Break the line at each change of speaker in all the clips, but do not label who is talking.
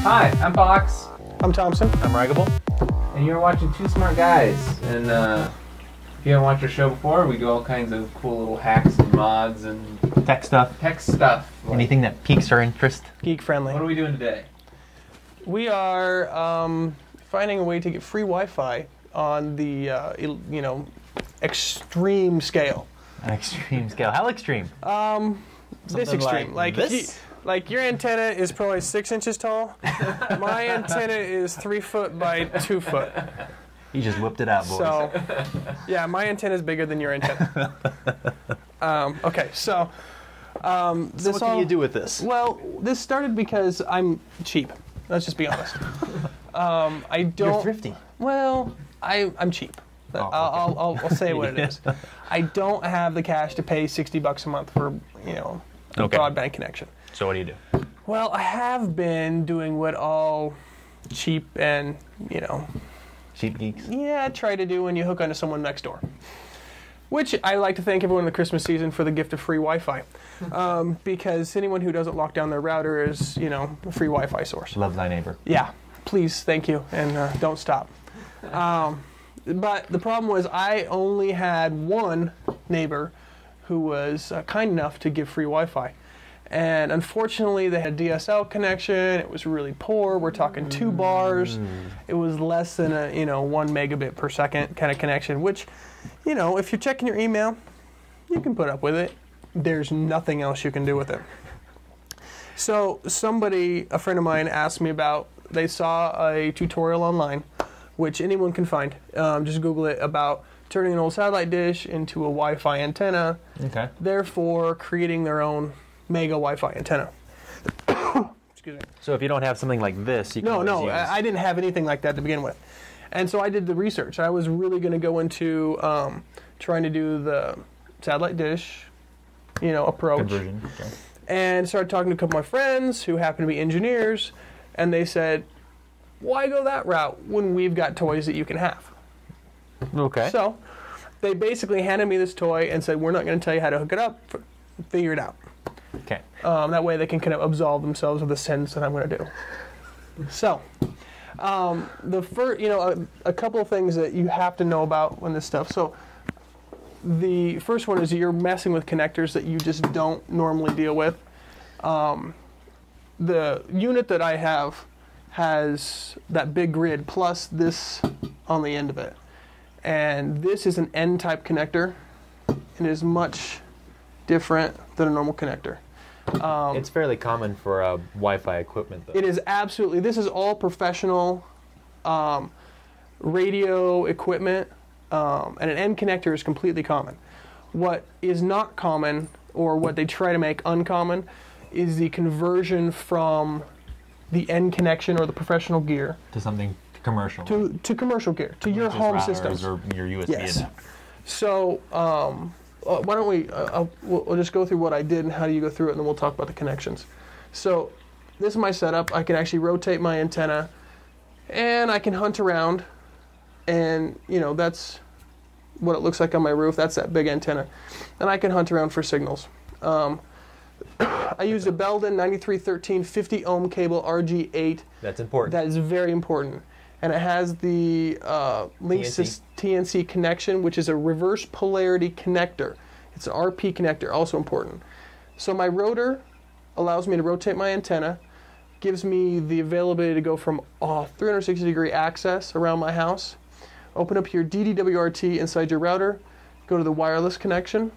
Hi, I'm Fox.
I'm Thompson.
I'm Raggable.
And you're watching Two Smart Guys. And if you haven't watched our show before, we do all kinds of cool little hacks and mods and
Tech stuff.
Anything
that piques our interest.
Geek friendly.
What are we doing today?
We are finding a way to get free Wi-Fi on the extreme scale.
An extreme scale. How extreme?
This extreme.
Like this?
Like your antenna is probably 6 inches tall. My antenna is 3 foot by 2 foot.
You just whipped it out, boys.
So, yeah, my antenna is bigger than your antenna. Okay, so
so what can you do with this?
Well, this started because I'm cheap. Let's just be honest. I don't.
You're thrifty.
Well, I'm cheap.
Oh, okay.
I'll say what it is. I don't have the cash to pay $60 a month for a broadband connection.
So what do you do?
Well, I have been doing what all cheap and
Cheap geeks.
yeah, try to do when you hook onto someone next door. Which I like to thank everyone in the Christmas season for the gift of free Wi-Fi. Because anyone who doesn't lock down their router is, a free Wi-Fi source.
Love thy neighbor.
Yeah, please, thank you, and don't stop. But the problem was I only had one neighbor who was kind enough to give free Wi-Fi. And unfortunately, they had a DSL connection. It was really poor. We're talking 2 bars. It was less than a 1 megabit per second kind of connection, which, if you're checking your email, you can put up with it. There's nothing else you can do with it. So a friend of mine asked me about, they saw a tutorial online, which anyone can find. Just Google it, about turning an old satellite dish into a Wi-Fi antenna.
Okay.
Therefore, creating their own mega Wi-Fi antenna. Excuse me.
So if you don't have something like this, you can always use...
I didn't have anything like that to begin with. And so I did the research. I was really going to go into trying to do the satellite dish, approach.
Conversion. Okay.
And started talking to a couple of my friends who happen to be engineers, and they said, why go that route when we've got toys that you can have?
Okay.
So they basically handed me this toy and said, we're not going to tell you how to hook it up, figure it out.
Okay.
That way they can kind of absolve themselves of the sins that I'm going to do. So, the first, a couple of things that you have to know about when this stuff. So, the first one is you're messing with connectors that you just don't normally deal with. The unit that I have has that big grid plus this on the end of it. And this is an N-type connector. It is much different than a normal connector.
It's fairly common for Wi-Fi equipment, though.
It is absolutely. This is all professional radio equipment, and an N connector is completely common. What is not common, or what they try to make uncommon, is the conversion from the N connection or the professional gear
to something commercial.
To commercial gear, to your home systems.
Or your USB.
Yes. So, why don't we, we'll just go through what I did and how do you go through it, and then we'll talk about the connections. So, this is my setup. I can actually rotate my antenna, and I can hunt around, and, that's what it looks like on my roof. That's that big antenna. And I can hunt around for signals. I used a Belden 9313 50 ohm cable RG8.
That's important.
That is very important. And it has the Linksys TNC connection, which is a reverse polarity connector. It's an RP connector, also important. So my rotor allows me to rotate my antenna, gives me the availability to go from 360-degree access around my house. Open up your DDWRT inside your router, go to the wireless connection,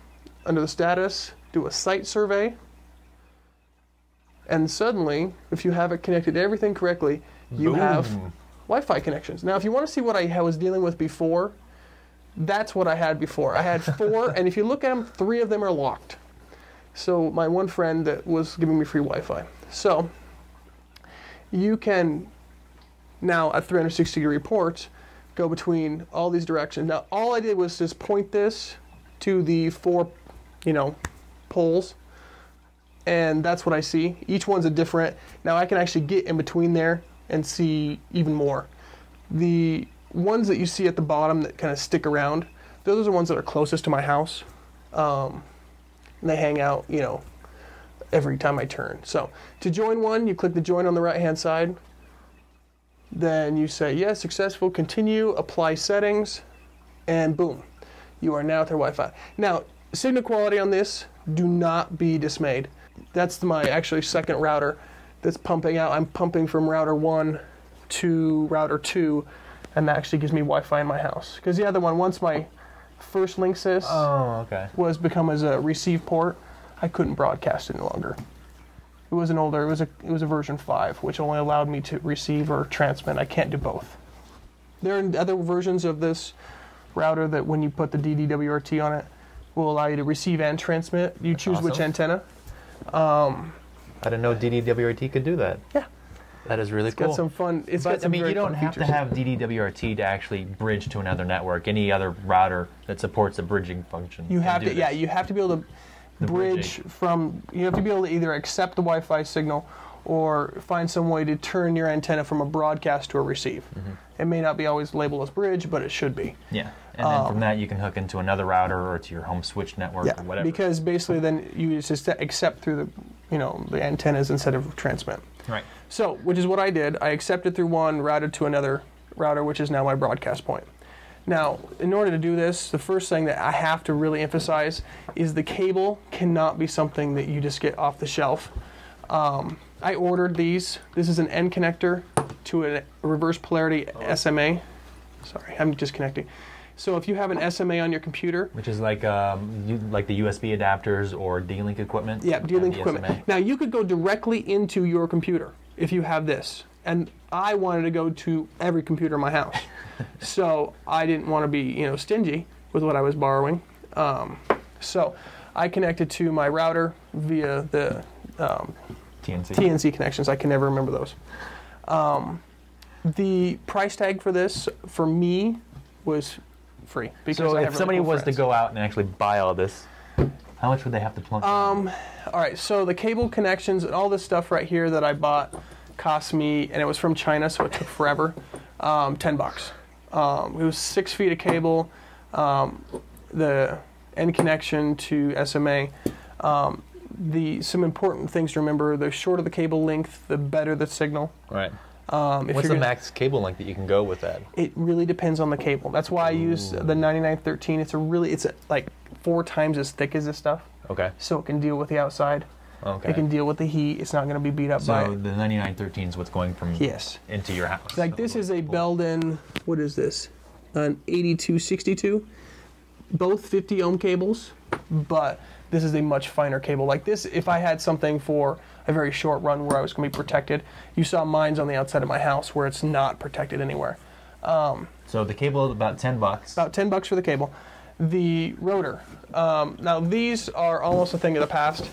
under the status, do a site survey, and suddenly, if you have it connected to everything correctly, you have Wi-Fi connections. Now, if you want to see what I was dealing with before, that's what I had before. I had 4, and if you look at them, 3 of them are locked. So my one friend that was giving me free Wi-Fi. So you can now, at 360-degree ports, go between all these directions. Now, all I did was just point this to the 4, poles, and that's what I see. Each one's a different. Now I can actually get in between there and see even more. The ones that you see at the bottom that kind of stick around, those are the ones that are closest to my house. And they hang out, you know, every time I turn. So to join one, you click the join on the right-hand side. Then you say, yes, successful, continue, apply settings, and boom. You are now at their Wi-Fi. Now, signal quality on this, do not be dismayed. That's my actually second router that's pumping out. I'm pumping from router 1 to router 2, and that actually gives me Wi-Fi in my house. Because the other one, once my first Linksys was become as a receive port, I couldn't broadcast any longer. It was an older, it was a version 5, which only allowed me to receive or transmit. I can't do both. There are other versions of this router that when you put the DDWRT on it, will allow you to receive and transmit. You choose
awesome.
which antenna.
I didn't know DDWRT could do that.
Yeah.
That is really
It's
cool.
got some fun. It's
But
got some
I mean,
very
you don't
fun
have to
features.
have DDWRT to actually bridge to another network. Any other router that supports a bridging function.
You
can
have
do
to, yeah,
this.
you have to be able to bridge from. You have to be able to either accept the Wi-Fi signal or find some way to turn your antenna from a broadcast to a receive. It may not be always labeled as bridge, but it should be.
Yeah, and then from that you can hook into another router or to your home switch network or whatever.
Because basically then you just accept through the, you know, the antennas instead of transmit.
Right.
So, which is what I did. I accepted through one, routed to another router, which is now my broadcast point. Now, in order to do this, the first thing that I have to really emphasize is the cable cannot be something that you just get off the shelf. I ordered these. This is an N connector to a reverse polarity SMA. Sorry, I'm disconnecting. So if you have an SMA on your computer,
Which is like like the USB adapters or D-Link equipment.
yeah, D-Link
the
equipment.
SMA.
Now you could go directly into your computer if you have this. And I wanted to go to every computer in my house. So I didn't want to be, you know, stingy with what I was borrowing. So I connected to my router via the TNC connections. I can never remember those. The price tag for this, for me, was free. Because
So
I
if
have really
somebody
cool
was
friends.
to go out and actually buy all this, how much would they have to plunk in?
All right, so the cable connections and all this stuff right here that I bought cost me, and it was from China, so it took forever, $10. It was 6 feet of cable, the end connection to SMA. Some important things to remember: the shorter the cable length, the better the signal.
Right.
If
What's
you're
the max cable length that you can go with that?
It really depends on the cable. That's why I use the 9913. It's like 4 times as thick as this stuff,
Okay.
so it can deal with the outside.
Okay.
It can deal with the heat. It's not going to be beat up by
So
it.
the 9913 is what's going from into your house.
Like this is a Belden, what is this? An 8262. Both 50 ohm cables, but this is a much finer cable. Like this, if I had something for a very short run where I was going to be protected, you saw mine's on the outside of my house where it's not protected anywhere.
So the cable is about $10.
About $10 for the cable. The rotor. Now these are almost a thing of the past.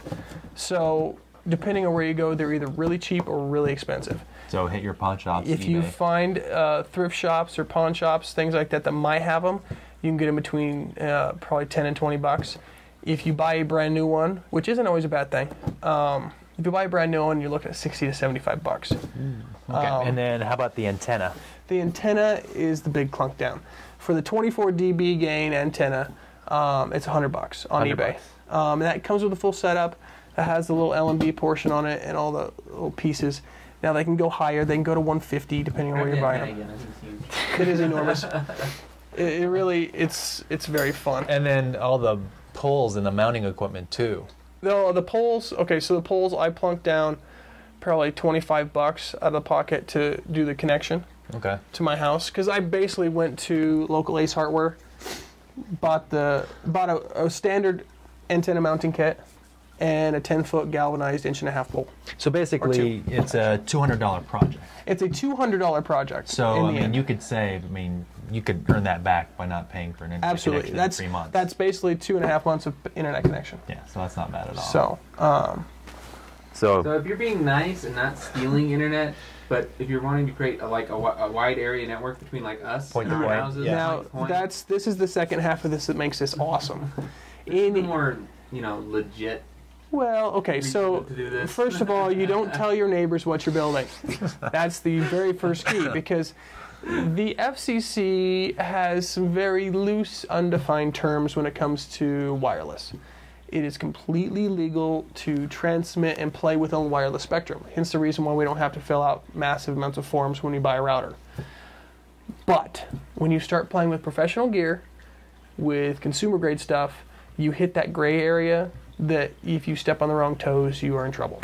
So depending on where you go, they're either really cheap or really expensive.
So hit your pawn shops.
If you
eBay.
find thrift shops or pawn shops, things like that might have them, you can get them between probably 10 and 20 bucks. If you buy a brand new one, which isn't always a bad thing, if you buy a brand new one, you're looking at 60 to 75 bucks.
Okay. And then how about the antenna?
The antenna is the big clunk down. For the 24 dB gain antenna, it's 100 bucks on
100
eBay.
bucks.
And that comes with a full setup. It has the little LMB portion on it and all the little pieces. Now they can go higher. They can go to 150 depending on where you're buying them. It is enormous. It really, it's very fun.
And then all the poles and the mounting equipment too.
The poles, okay, so the poles I plunked down probably 25 bucks out of the pocket to do the connection
Okay.
to my house, because I basically went to local Ace Hardware, bought a standard antenna mounting kit and a 10-foot galvanized 1.5-inch pole.
So basically, it's a $200 project.
It's a $200 project.
So
in
I
the
mean,
end.
you could save. I mean, you could earn that back by not paying for an internet
Absolutely,
connection in 3 months.
that's basically 2.5 months of internet connection.
Yeah, so that's not bad at all.
So,
So if you're being nice and not stealing internet, but if you're wanting to create a wide area network between like us
Point
and
to
our
point.
houses,
Yeah.
now
point to point,
this is the second half of this that makes this awesome.
it's more legit.
Well, okay, so
to do this.
first of all, you don't tell your neighbors what you're building. That's the very first key, because The FCC has some very loose, undefined terms when it comes to wireless. It is completely legal to transmit and play within wireless spectrum. Hence the reason why we don't have to fill out massive amounts of forms when we buy a router. But when you start playing with professional gear, with consumer grade stuff, you hit that gray area that if you step on the wrong toes, you are in trouble.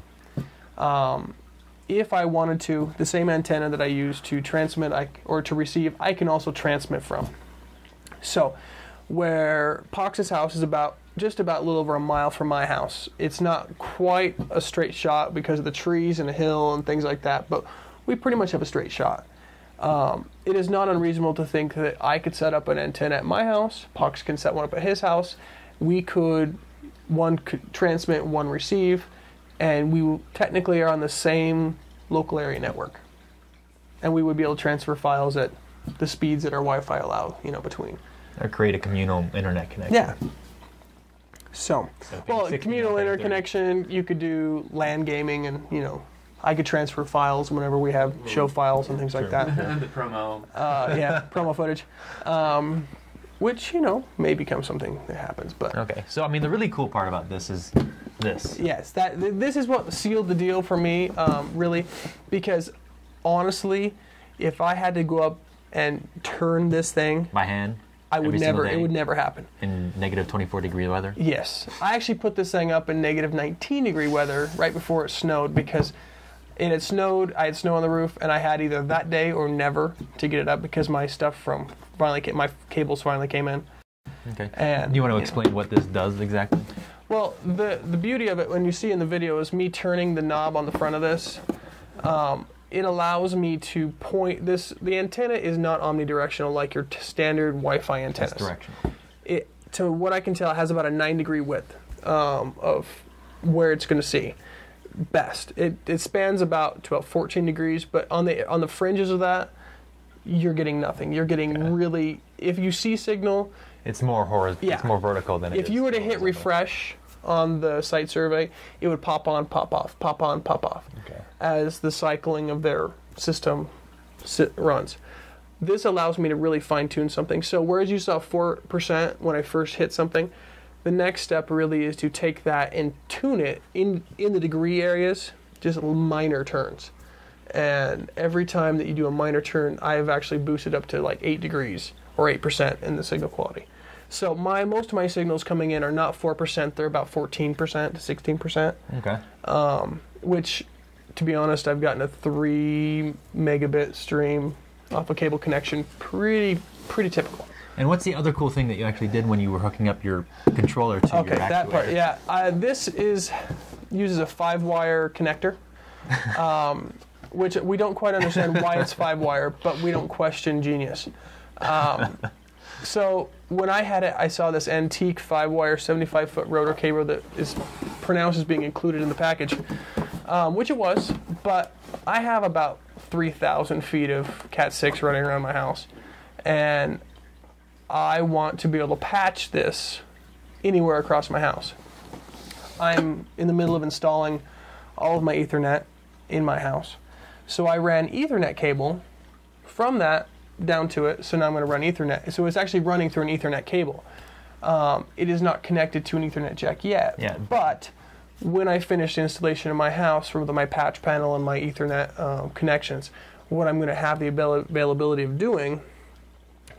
If I wanted to, the same antenna that I use to transmit or to receive, I can also transmit from. So, where Pox's house is just about a little over a mile from my house. It's not quite a straight shot because of the trees and the hill and things like that, but we pretty much have a straight shot. It is not unreasonable to think that I could set up an antenna at my house, Pox can set one up at his house, one could transmit, one receive, and we technically are on the same local area network. And we would be able to transfer files at the speeds that our Wi-Fi allow, between.
Or create a communal internet connection.
Yeah. So well, communal interconnection, you could do LAN gaming and, I could transfer files whenever we have show files and things like that.
The promo.
Promo footage. Which, may become something that happens. But
okay, so the really cool part about this is this.
Yes, this is what sealed the deal for me, really, because honestly, if I had to go up and turn this thing
by hand,
it would never happen.
In negative 24-degree weather?
Yes. I actually put this thing up in negative 19-degree weather right before it snowed because it had snowed, I had snow on the roof, and I had either that day or never to get it up because my stuff my cables finally came in.
Okay.
And
do you want to explain what this does exactly?
Well, the beauty of it, when you see in the video, is me turning the knob on the front of this. It allows me to point this. The antenna is not omnidirectional like your standard Wi-Fi antennas.
It's directional.
It, to what I can tell, it has about a 9-degree width of where it's going to see best. It spans about 14 degrees, but on the fringes of that, you're getting nothing. You're getting really, if you see signal,
it's more horizontal. Yeah. It's more vertical than it is.
If you were to hit refresh on the site survey, it would pop on, pop off, pop on, pop off, as the cycling of their system runs. This allows me to really fine-tune something. So whereas you saw 4% when I first hit something, the next step really is to take that and tune it in the degree areas, just minor turns. And every time that you do a minor turn, I've actually boosted up to like 8 degrees or 8% in the signal quality. So most of my signals coming in are not 4%, they're about 14% to 16%.
Okay.
Which, to be honest, I've gotten a 3 megabit stream off a cable connection, pretty typical.
And what's the other cool thing that you actually did when you were hooking up your controller to your actuator?
Okay, that part, yeah. This uses a 5-wire connector, which we don't quite understand why it's 5-wire, but we don't question genius. So when I had it, I saw this antique 5-wire 75-foot rotor cable that is pronounced as being included in the package, which it was, but I have about 3,000 feet of Cat 6 running around my house, and I want to be able to patch this anywhere across my house. I'm in the middle of installing all of my Ethernet in my house, so I ran Ethernet cable from that down to it, so now I'm going to run Ethernet. So it's actually running through an Ethernet cable. It is not connected to an Ethernet jack yet, but when I finish the installation in my house from my patch panel and my Ethernet connections, what I'm going to have the availability of doing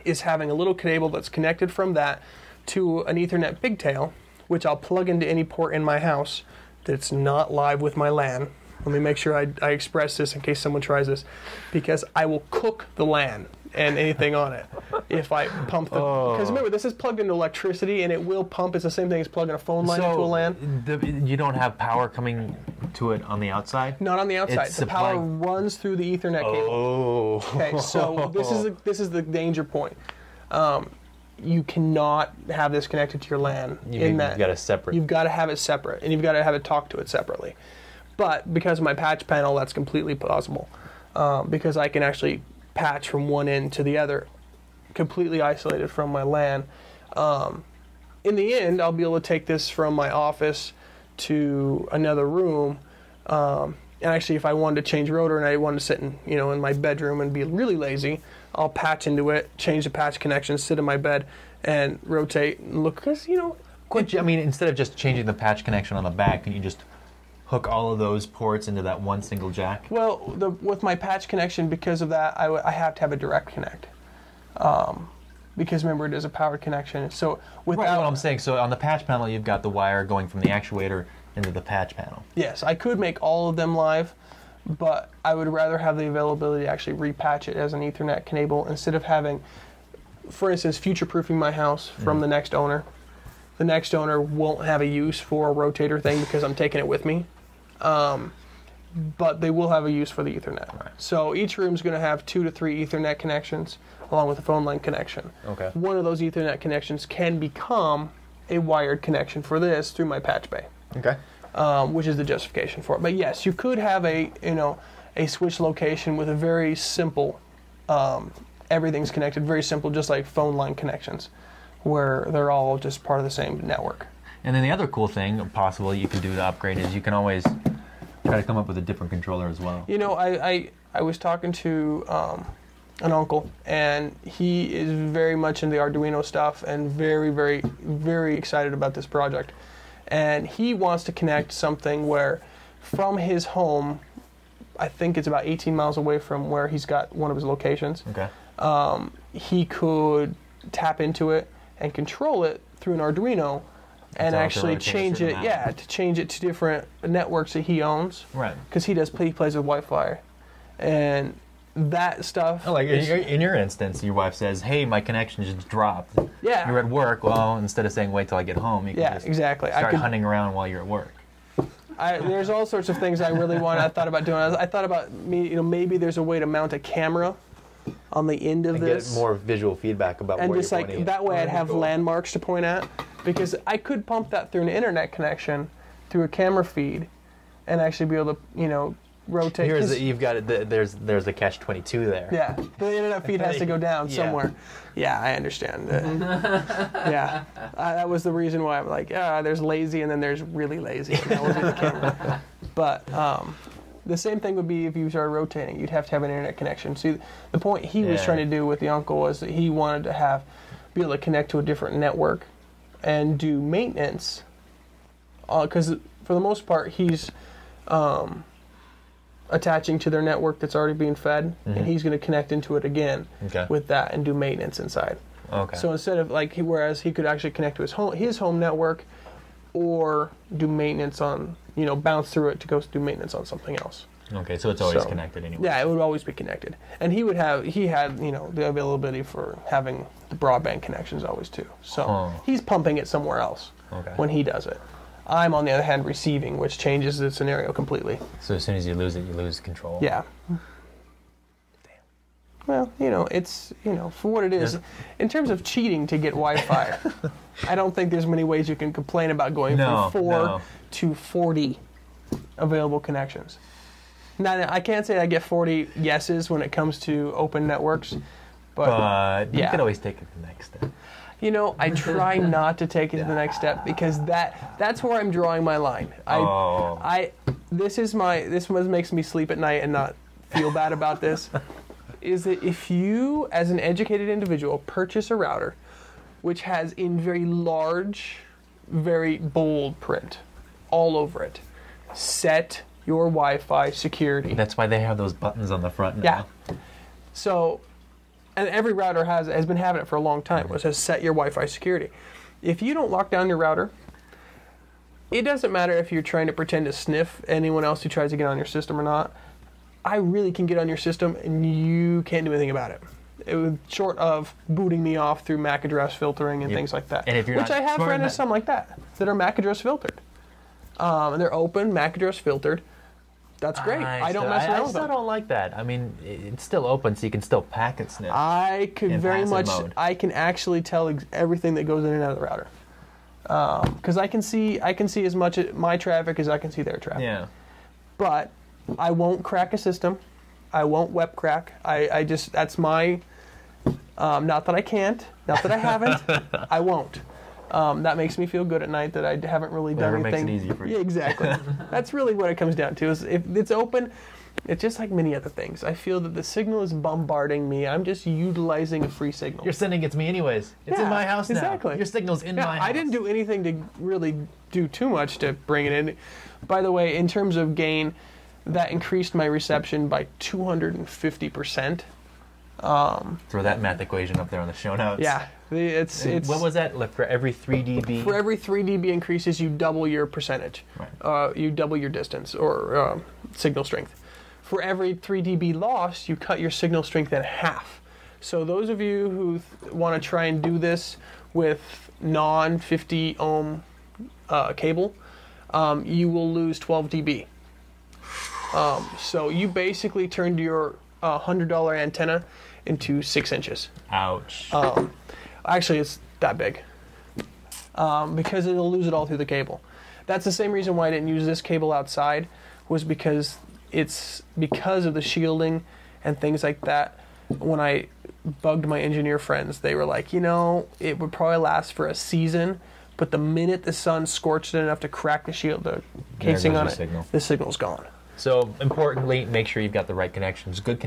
is having a little cable that's connected from that to an Ethernet pigtail, which I'll plug into any port in my house that's not live with my LAN. Let me make sure I express this in case someone tries this, because I will cook the LAN and anything on it if I pump the... Because remember, this is plugged into electricity and it will pump. It's the same thing as plugging a phone line into a LAN.
You don't have power coming to it on the outside?
Not on the outside. The power runs through the Ethernet cable.
Oh.
Okay, so this is the danger point. You cannot have this connected to your LAN.
You've got it separate.
You've got to have it separate, and you've got to have it talk to it separately. But because of my patch panel, that's completely possible, because I can actually patch from one end to the other, completely isolated from my LAN. In the end, I'll be able to take this from my office to another room. And actually, if I wanted to change rotor and I wanted to sit in my bedroom and be really lazy, I'll patch into it, change the patch connection, sit in my bed, and rotate and look. Because
I mean, instead of just changing the patch connection on the back, can you just hook all of those ports into that one single jack?
Well, with my patch connection, because of that, I have to have a direct connect. Because remember, it is a powered connection. So without,
right, what I'm saying, so on the patch panel, you've got the wire going from the actuator into the patch panel.
Yes, I could make all of them live, but I would rather have the availability to actually repatch it as an Ethernet cable instead of having, for instance, future-proofing my house from the next owner. The next owner won't have a use for a rotator thing because I'm taking it with me. But they will have a use for the Ethernet.
Right.
So each room is going to have 2 to 3 Ethernet connections along with a phone line connection.
Okay.
One of those Ethernet connections can become a wired connection for this through my patch bay.
Okay.
Which is the justification for it. But yes, you could have a switch location with a very simple, everything's connected, very simple, just like phone line connections, where they're all just part of the same network.
And then the other cool thing, possibly you can do to upgrade, is you can always try to come up with a different controller as well.
I was talking to an uncle, and he is very much into the Arduino stuff and very, very, very excited about this project. And he wants to connect something where from his home, I think it's about 18 miles away from where he's got one of his locations.
Okay.
He could tap into it and control it through an Arduino and actually change it, to change it to different networks that he owns. Right. Because he plays with Wi-Fi. And that stuff.
Like in your instance, your wife says, "Hey, my connection just dropped."
Yeah.
You're at work. Well, instead of saying wait till I get home, you can just
exactly.
start hunting around while you're at work.
There's all sorts of things I really want. I thought about doing. I thought about maybe there's a way to mount a camera on the end of this,
get more visual feedback about
and
where
just
you're
like
pointing
that way I'd have landmarks to point at, because I could pump that through an internet connection through a camera feed, and actually be able to rotate.
You've got it. There's the catch-22 there.
Yeah, the internet feed has to go down somewhere. Yeah, I understand. Yeah, that was the reason why I'm like, there's lazy and then there's really lazy, and that would be the camera. But the same thing would be if you started rotating. You'd have to have an internet connection. See, the point he was trying to do with the uncle was that he wanted to be able to connect to a different network and do maintenance. Because for the most part, he's attaching to their network that's already being fed, and he's going to connect into it again with that and do maintenance inside. Okay. So instead of whereas he could actually connect to his home network, or do maintenance on, bounce through it to go do maintenance on something else.
Okay, so it's always connected anyway.
Yeah, it would always be connected, and he had the availability for having the broadband connections always too. So he's pumping it somewhere else when he does it. I'm, on the other hand, receiving, which changes the scenario completely.
So as soon as you lose it, you lose control.
Yeah. Well, it's, for what it is. In terms of cheating to get Wi-Fi, I don't think there's many ways you can complain about going from 4 to 40 available connections. Now, I can't say I get 40 yeses when it comes to open networks, but
you could always take it to the next step.
I try not to take it to the next step, because that's where I'm drawing my line. This makes me sleep at night and not feel bad about this. Is that if you, as an educated individual, purchase a router which has in very large, very bold print all over it, set your Wi-Fi security.
That's why they have those buttons on the front now.
Yeah. So, and every router has been having it for a long time, which says set your Wi-Fi security. If you don't lock down your router, it doesn't matter if you're trying to pretend to sniff anyone else who tries to get on your system or not. I really can get on your system and you can't do anything about it. It was short of booting me off through MAC address filtering and things like that.
And if you're
which I have ran into some like that are MAC address filtered. And they're open, MAC address filtered. That's great. I don't mess around with them.
I still don't like that. I mean, it's still open, so you can still packet sniff.
I can actually tell everything that goes in and out of the router. Because I can see as much of my traffic as I can see their traffic. Yeah. But I won't crack a system. I won't web crack. That's my, not that I can't, not that I haven't, I won't. That makes me feel good at night that I haven't really done anything.
Makes it easy for you.
Yeah, exactly. That's really what it comes down to. Is if it's open, It's just like many other things. I feel that the signal is bombarding me. I'm just utilizing a free signal.
You're sending it to me anyways. It's in my house now.
Exactly.
Your signal's in my house.
I didn't do anything to really do too much to bring it in. By the way, in terms of gain, that increased my reception by 250%.
Throw that math equation up there on the show notes.
Yeah, it's
what was that? Like for every 3 dB?
For every 3 dB increases, you double your percentage.
Right.
You double your distance or signal strength. For every 3 dB loss, you cut your signal strength in half. So those of you who want to try and do this with non-50 ohm cable, you will lose 12 dB. So you basically turned your $100 antenna into 6 inches.
Ouch.
Actually, it's that big because it'll lose it all through the cable. That's the same reason why I didn't use this cable outside, was because of the shielding and things like that. When I bugged my engineer friends, they were like, it would probably last for a season, but the minute the sun scorched it enough to crack the shield, the casing on it, the signal's gone.
So importantly, make sure you've got the right connections, good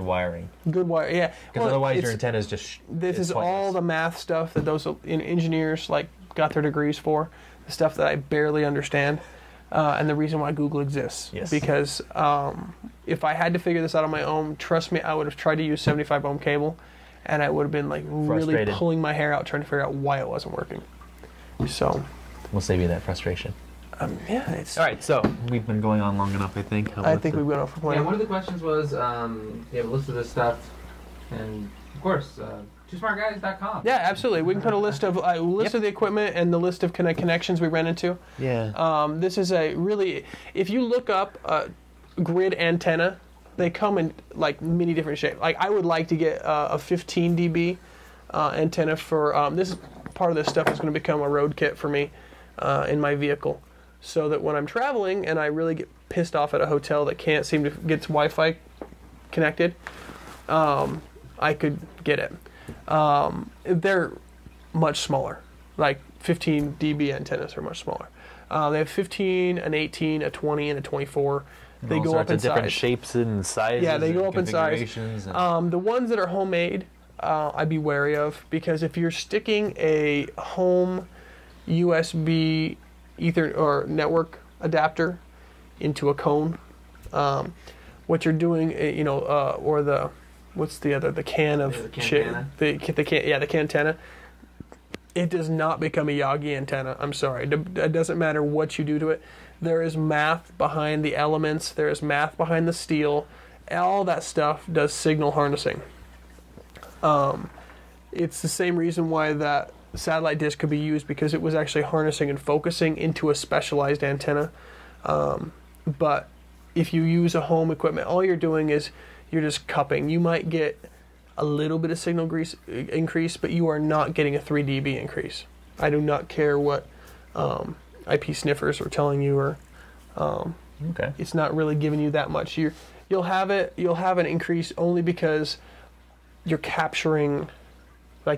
wiring.
Good wire, yeah.
Because otherwise your antenna is just.
This is all the math stuff that those engineers got their degrees for, the stuff that I barely understand, and the reason why Google exists.
Yes.
Because if I had to figure this out on my own, trust me, I would have tried to use 75 ohm cable, and I would have been really pulling my hair out trying to figure out why it wasn't working. So.
We'll save you that frustration.
Yeah, it's...
All right, so we've been going on long enough, I think.
I think we went off for plenty.
Yeah, one of the questions was, you have a list of this stuff, and of course, twosmartguys.com.
Yeah, absolutely. We can put a list of of the equipment and the list of connections we ran into.
Yeah.
This is a really, if you look up grid antenna, they come in many different shapes. I would like to get a 15 dB antenna for, this is part of this stuff is going to become a road kit for me in my vehicle. So that when I'm traveling and I really get pissed off at a hotel that can't seem to get Wi-Fi connected, I could get it. They're much smaller. 15 dB antennas are much smaller. They have 15, an 18, a 20, and a 24. They go up in size.
Different shapes and sizes.
Yeah, they go up in size.
And...
the ones that are homemade, I'd be wary of, because if you're sticking a home USB Ether or network adapter into a cone, what you're doing, or the the can of the cantenna. It does not become a Yagi antenna. I'm sorry. It doesn't matter what you do to it. There is math behind the elements. There is math behind the steel. All that stuff does signal harnessing. It's the same reason why that satellite dish could be used, because it was actually harnessing and focusing into a specialized antenna. But if you use a home equipment, all you're doing is you're just cupping. You might get a little bit of signal increase, but you are not getting a 3 dB increase. I do not care what IP sniffers are telling you, or
okay.
It's not really giving you that much. You'll have an increase only because you're capturing.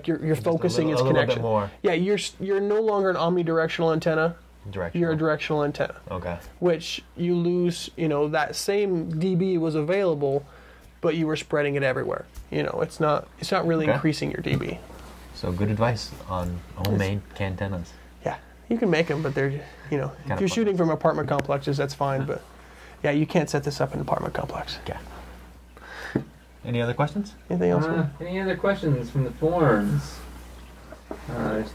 You're focusing its connection.
More.
Yeah, you're no longer an omnidirectional antenna. You're a directional antenna.
Okay.
Which you lose, that same dB was available, but you were spreading it everywhere. It's not really increasing your dB.
So good advice on homemade antennas.
Yeah, you can make them, but they're, if you're shooting from apartment complexes, that's fine. But yeah, you can't set this up in an apartment complex.
Okay. Any other questions?
Anything else?
Any other questions from the forums?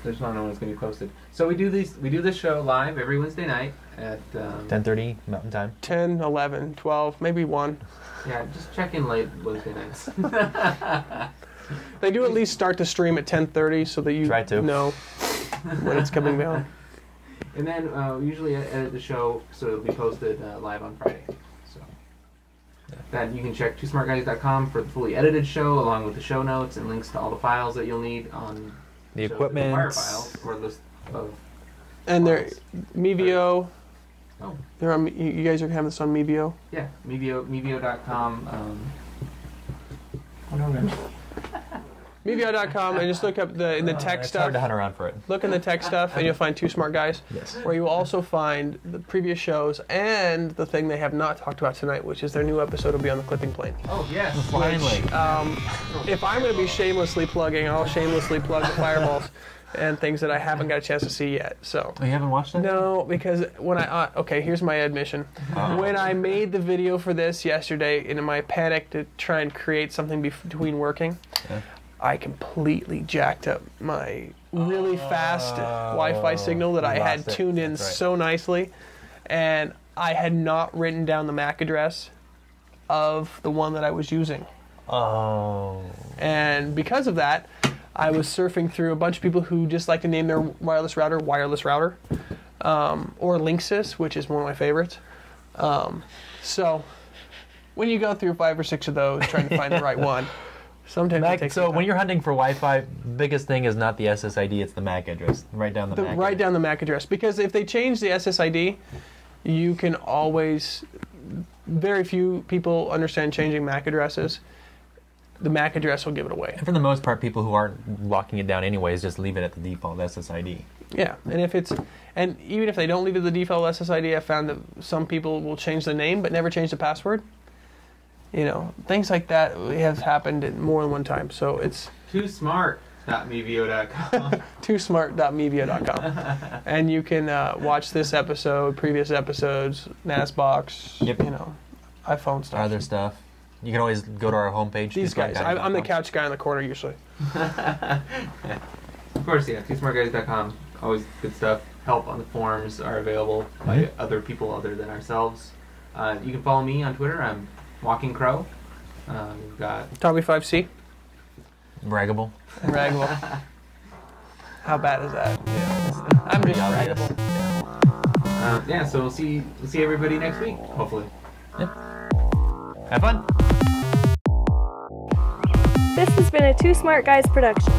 There's not one's going to be posted. So we do this show live every Wednesday night at
10:30 Mountain Time.
10, 11, 12, maybe 1.
Yeah, just check in late Wednesday nights.
They do at least start the stream at 10:30 so that you know when it's coming down.
And then usually edit the show so it'll be posted live on Friday. That you can check twosmartguys.com for the fully edited show, along with the show notes and links to all the files that you'll need on
the equipment,
file files, or list of.
And they're Mevio.
Oh,
they're on. You guys are having this on Mevio.
Yeah, Mevio.com.
Mevio.com, and just look up in the tech
It's
stuff.
hard to hunt around for it.
Look in the tech stuff, and you'll find Two Smart Guys.
Yes.
Where you will also find the previous shows and the thing they have not talked about tonight, which is their new episode will be on the clipping plane.
Oh, yes.
Finally.
If I'm going to be shamelessly plugging, I'll shamelessly plug the Fireballs and things that I haven't got a chance to see yet. So.
Oh, you haven't watched that?
No, because when okay, here's my admission. When I made the video for this yesterday, in my panic to try and create something between working, I completely jacked up my really fast Wi-Fi signal that I had tuned in so nicely, and I had not written down the MAC address of the one that I was using.
Oh.
And because of that, I was surfing through a bunch of people who just like to name their wireless router, or Linksys, which is one of my favorites. So when you go through 5 or 6 of those trying to find the right one, sometimes it takes
So when you're hunting for Wi-Fi, biggest thing is not the SSID, it's the MAC address. Write down the MAC
Write down the MAC address, because if they change the SSID, you can always, very few people understand changing MAC addresses. The MAC address will give it away.
And for the most part, people who aren't locking it down anyways just leave it at the default SSID.
Yeah, and even if they don't leave it the default SSID, I found that some people will change the name but never change the password. You know, things like that have happened more than one time. So it's
toosmart.mevio.com.
toosmart.mevio.com. And you can watch this episode, previous episodes, NASBox, iPhone stuff.
Other stuff. You can always go to our homepage.
These guys. I'm the couch guy in the corner usually.
Of course, yeah. TwoSmartGuys.com. Always good stuff. Help on the forums are available by other people other than ourselves. You can follow me on Twitter. I'm Walking Crow. We've got
Tommy 5C.
Braggable.
Raggable. How bad is that?
Yeah.
I'm just
obvious.
raggable.
yeah. So we'll see everybody next week, hopefully.
Yep. Have fun.
This has been a Two Smart Guys production.